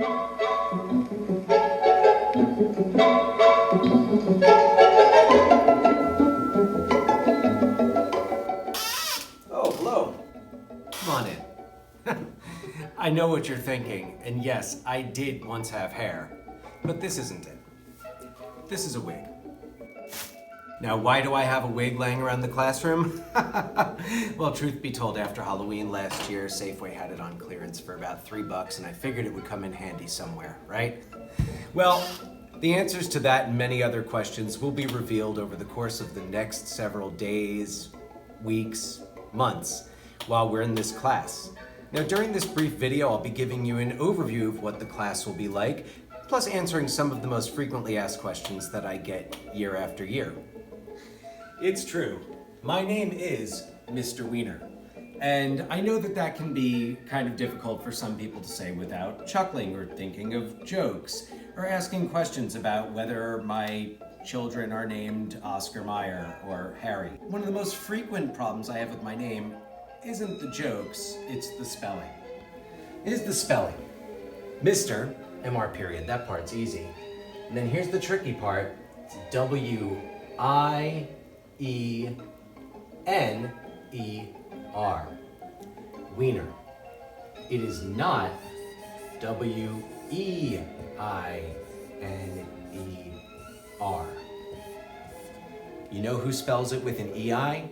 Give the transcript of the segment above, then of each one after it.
Oh, hello. Come on in. I know what you're thinking, and yes, I did once have hair, but this isn't it. This is a wig. Now, why do I have a wig laying around the classroom? Well, truth be told, after Halloween last year, Safeway had it on clearance for about $3, and I figured it would come in handy somewhere, right? Well, the answers to that and many other questions will be revealed over the course of the next several days, weeks, months, while we're in this class. Now, during this brief video, I'll be giving you an overview of what the class will be like, plus answering some of the most frequently asked questions that I get year after year. It's true. My name is Mr. Wiener. And I know that that can be kind of difficult for some people to say without chuckling or thinking of jokes or asking questions about whether my children are named Oscar Mayer or Harry. One of the most frequent problems I have with my name isn't the jokes, it's the spelling. It is the spelling. Mr. MR period, that part's easy. And then here's the tricky part. It's W-I-E-N-E-R. Wiener. It is not W-E-I-N-E-R. You know who spells it with an E-I?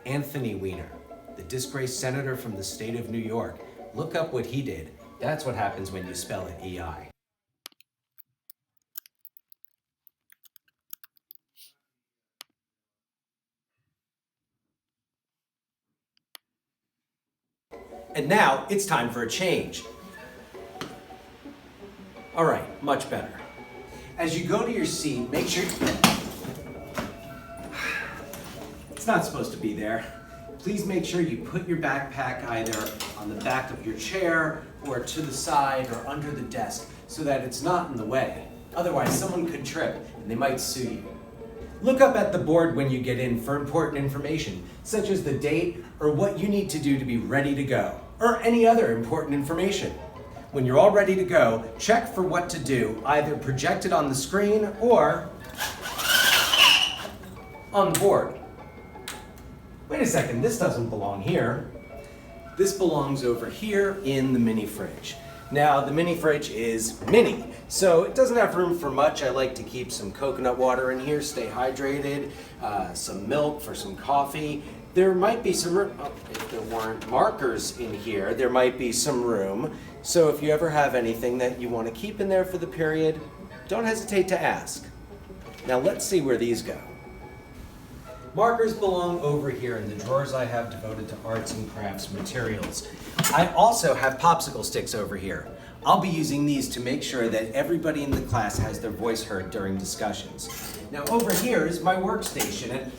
Anthony Wiener, the disgraced senator from the state of New York. Look up what he did. That's what happens when you spell it E-I. And now it's time for a change. All right, much better. As you go to your seat, make sure it's not supposed to be there. Please make sure you put your backpack either on the back of your chair or to the side or under the desk so that it's not in the way. Otherwise, someone could trip and they might sue you. Look up at the board when you get in for important information, such as the date or what you need to do to be ready to go, or any other important information. When you're all ready to go, check for what to do, either projected on the screen or on the board. Wait a second, this doesn't belong here. This belongs over here in the mini fridge. Now, the mini fridge is mini, so it doesn't have room for much. I like to keep some coconut water in here, stay hydrated, some milk for some coffee. There might be some room, if there weren't markers in here, there might be some room. So if you ever have anything that you want to keep in there for the period, don't hesitate to ask. Now let's see where these go. Markers belong over here in the drawers I have devoted to arts and crafts materials. I also have popsicle sticks over here. I'll be using these to make sure that everybody in the class has their voice heard during discussions. Now over here is my workstation, and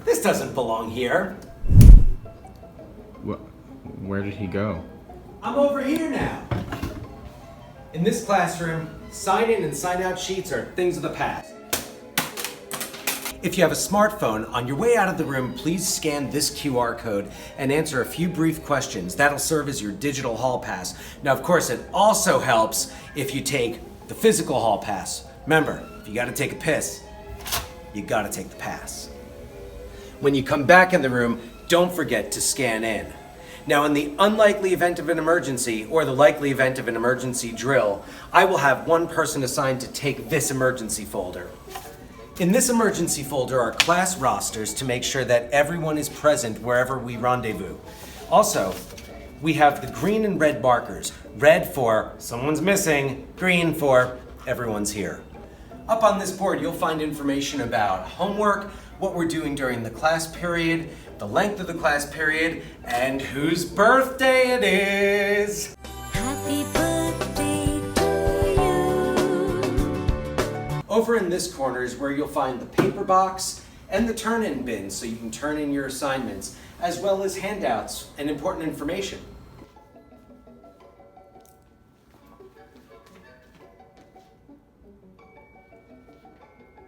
this doesn't belong here. Where did he go? I'm over here now. In this classroom, sign-in and sign-out sheets are things of the past. If you have a smartphone, on your way out of the room, please scan this QR code and answer a few brief questions. That'll serve as your digital hall pass. Now, of course, it also helps if you take the physical hall pass. Remember, if you gotta take a piss, you gotta take the pass. When you come back in the room, don't forget to scan in. Now, in the unlikely event of an emergency, or the likely event of an emergency drill, I will have one person assigned to take this emergency folder. In this emergency folder are class rosters to make sure that everyone is present wherever we rendezvous. Also, we have the green and red markers. Red for someone's missing, green for everyone's here. Up on this board, you'll find information about homework, what we're doing during the class period, the length of the class period, and whose birthday it is. Happy birthday to you. Over in this corner is where you'll find the paper box and the turn-in bin so you can turn in your assignments, as well as handouts and important information.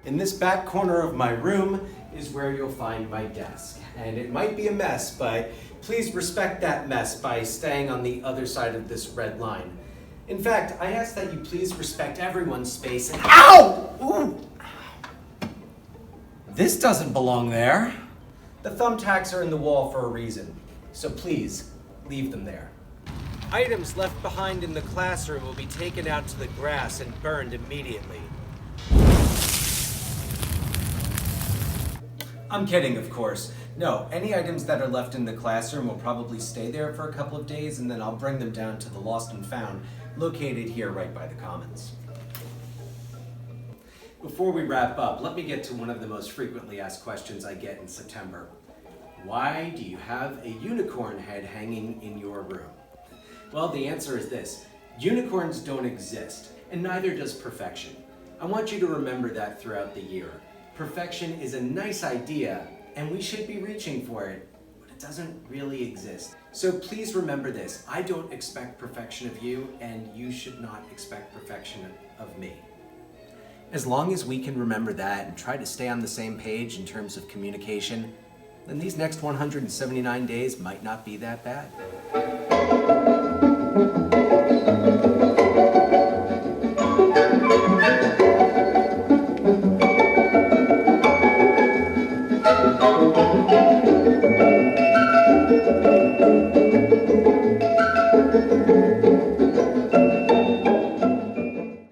In this back corner of my room is where you'll find my desk. And it might be a mess, but please respect that mess by staying on the other side of this red line. In fact, I ask that you please respect everyone's space and— Ow! Ooh! This doesn't belong there. The thumbtacks are in the wall for a reason, so please leave them there. Items left behind in the classroom will be taken out to the grass and burned immediately. I'm kidding, of course. No, any items that are left in the classroom will probably stay there for a couple of days, and then I'll bring them down to the Lost and Found, located here right by the Commons. Before we wrap up, let me get to one of the most frequently asked questions I get in September. Why do you have a unicorn head hanging in your room? Well, the answer is this. Unicorns don't exist, and neither does perfection. I want you to remember that throughout the year. Perfection is a nice idea, and we should be reaching for it, but it doesn't really exist. So please remember this. I don't expect perfection of you, and you should not expect perfection of me. As long as we can remember that and try to stay on the same page in terms of communication, then these next 179 days might not be that bad.